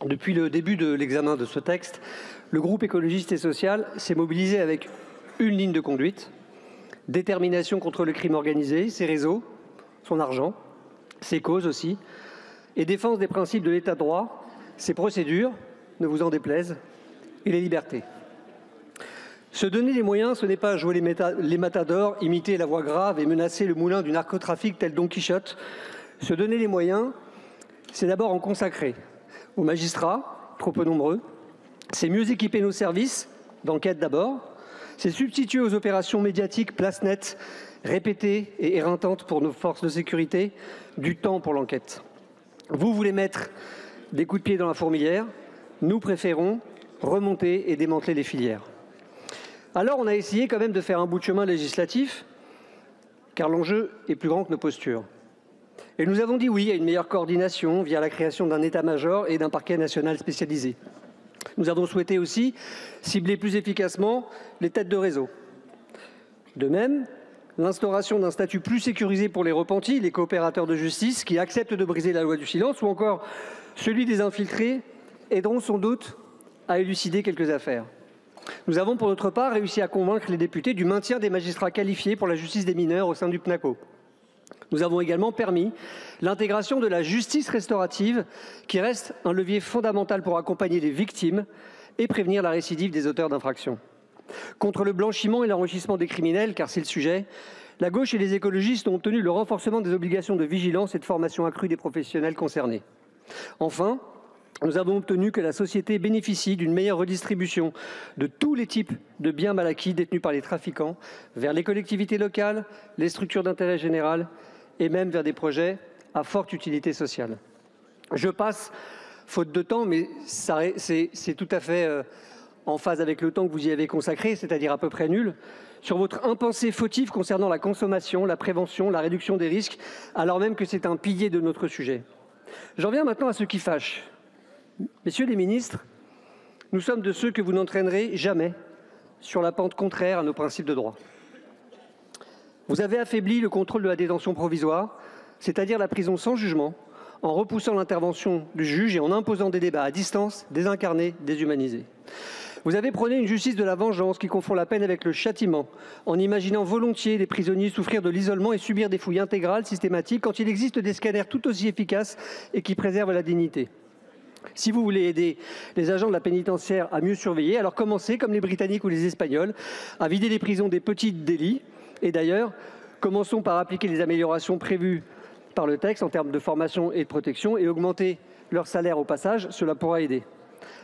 Depuis le début de l'examen de ce texte, le groupe écologiste et social s'est mobilisé avec une ligne de conduite: détermination contre le crime organisé, ses réseaux, son argent, ses causes aussi, et défense des principes de l'état de droit, ses procédures, ne vous en déplaise, et les libertés. Se donner les moyens, ce n'est pas jouer les matadors, imiter la voix grave et menacer le moulin du narcotrafic tel Don Quichotte. Se donner les moyens, c'est d'abord en consacrer aux magistrats, trop peu nombreux. C'est mieux équiper nos services, d'enquête d'abord. C'est substituer aux opérations médiatiques place nette, répétées et éreintantes pour nos forces de sécurité, du temps pour l'enquête. Vous voulez mettre des coups de pied dans la fourmilière, nous préférons remonter et démanteler les filières. Alors on a essayé quand même de faire un bout de chemin législatif, car l'enjeu est plus grand que nos postures. Et nous avons dit oui à une meilleure coordination via la création d'un état-major et d'un parquet national spécialisé. Nous avons souhaité aussi cibler plus efficacement les têtes de réseau. De même, l'instauration d'un statut plus sécurisé pour les repentis, les coopérateurs de justice qui acceptent de briser la loi du silence, ou encore celui des infiltrés, aideront sans doute à élucider quelques affaires. Nous avons pour notre part réussi à convaincre les députés du maintien des magistrats qualifiés pour la justice des mineurs au sein du PNACO. Nous avons également permis l'intégration de la justice restaurative, qui reste un levier fondamental pour accompagner les victimes et prévenir la récidive des auteurs d'infractions. Contre le blanchiment et l'enrichissement des criminels, car c'est le sujet, la gauche et les écologistes ont obtenu le renforcement des obligations de vigilance et de formation accrue des professionnels concernés. Enfin, nous avons obtenu que la société bénéficie d'une meilleure redistribution de tous les types de biens mal acquis détenus par les trafiquants vers les collectivités locales, les structures d'intérêt général et même vers des projets à forte utilité sociale. Je passe, faute de temps, mais c'est tout à fait en phase avec le temps que vous y avez consacré, c'est-à-dire à peu près nul, sur votre impensé fautif concernant la consommation, la prévention, la réduction des risques, alors même que c'est un pilier de notre sujet. J'en viens maintenant à ce qui fâche. Messieurs les ministres, nous sommes de ceux que vous n'entraînerez jamais sur la pente contraire à nos principes de droit. Vous avez affaibli le contrôle de la détention provisoire, c'est-à-dire la prison sans jugement, en repoussant l'intervention du juge et en imposant des débats à distance, désincarnés, déshumanisés. Vous avez prôné une justice de la vengeance qui confond la peine avec le châtiment, en imaginant volontiers les prisonniers souffrir de l'isolement et subir des fouilles intégrales, systématiques, quand il existe des scanners tout aussi efficaces et qui préservent la dignité. Si vous voulez aider les agents de la pénitentiaire à mieux surveiller, alors commencez, comme les Britanniques ou les Espagnols, à vider les prisons des petits délits. Et d'ailleurs, commençons par appliquer les améliorations prévues par le texte en termes de formation et de protection et augmenter leur salaire au passage, cela pourra aider.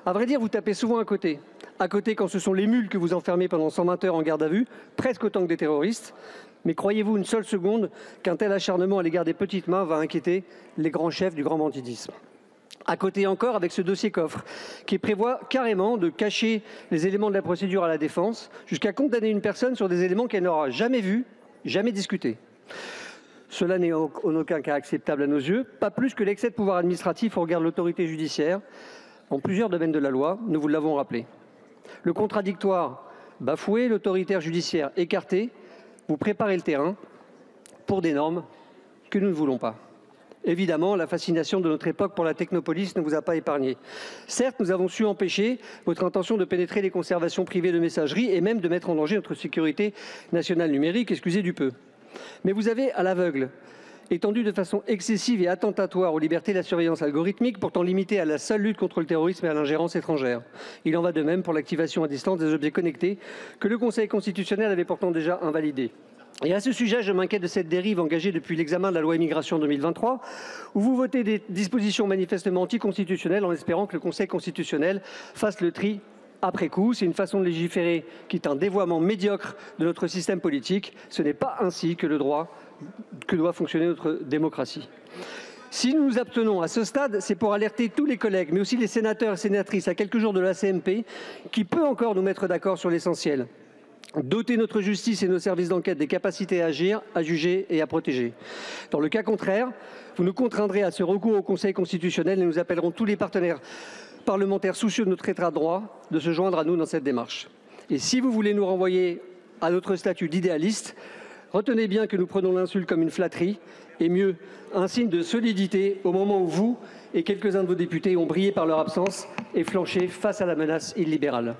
À vrai dire, vous tapez souvent à côté. À côté quand ce sont les mules que vous enfermez pendant 120 heures en garde à vue, presque autant que des terroristes. Mais croyez-vous une seule seconde qu'un tel acharnement à l'égard des petites mains va inquiéter les grands chefs du grand banditisme? À côté encore avec ce dossier coffre qui prévoit carrément de cacher les éléments de la procédure à la défense jusqu'à condamner une personne sur des éléments qu'elle n'aura jamais vus, jamais discutés. Cela n'est en aucun cas acceptable à nos yeux, pas plus que l'excès de pouvoir administratif au regard de l'autorité judiciaire en plusieurs domaines de la loi, nous vous l'avons rappelé. Le contradictoire bafoué, l'autoritaire judiciaire écarté, vous préparez le terrain pour des normes que nous ne voulons pas. Évidemment, la fascination de notre époque pour la technopolis ne vous a pas épargné. Certes, nous avons su empêcher votre intention de pénétrer les conservations privées de messagerie et même de mettre en danger notre sécurité nationale numérique, excusez du peu. Mais vous avez, à l'aveugle, étendu de façon excessive et attentatoire aux libertés la surveillance algorithmique, pourtant limitée à la seule lutte contre le terrorisme et à l'ingérence étrangère. Il en va de même pour l'activation à distance des objets connectés, que le Conseil constitutionnel avait pourtant déjà invalidé. Et à ce sujet, je m'inquiète de cette dérive engagée depuis l'examen de la loi immigration 2023, où vous votez des dispositions manifestement anticonstitutionnelles en espérant que le Conseil constitutionnel fasse le tri après coup. C'est une façon de légiférer qui est un dévoiement médiocre de notre système politique. Ce n'est pas ainsi que doit fonctionner notre démocratie. Si nous nous abstenons à ce stade, c'est pour alerter tous les collègues, mais aussi les sénateurs et sénatrices à quelques jours de la CMP, qui peut encore nous mettre d'accord sur l'essentiel. Doter notre justice et nos services d'enquête des capacités à agir, à juger et à protéger. Dans le cas contraire, vous nous contraindrez à ce recours au Conseil constitutionnel et nous appellerons tous les partenaires parlementaires soucieux de notre état de droit de se joindre à nous dans cette démarche. Et si vous voulez nous renvoyer à notre statut d'idéaliste, Retenez bien que nous prenons l'insulte comme une flatterie, et mieux, un signe de solidité au moment où vous et quelques-uns de vos députés ont brillé par leur absence et flanché face à la menace illibérale.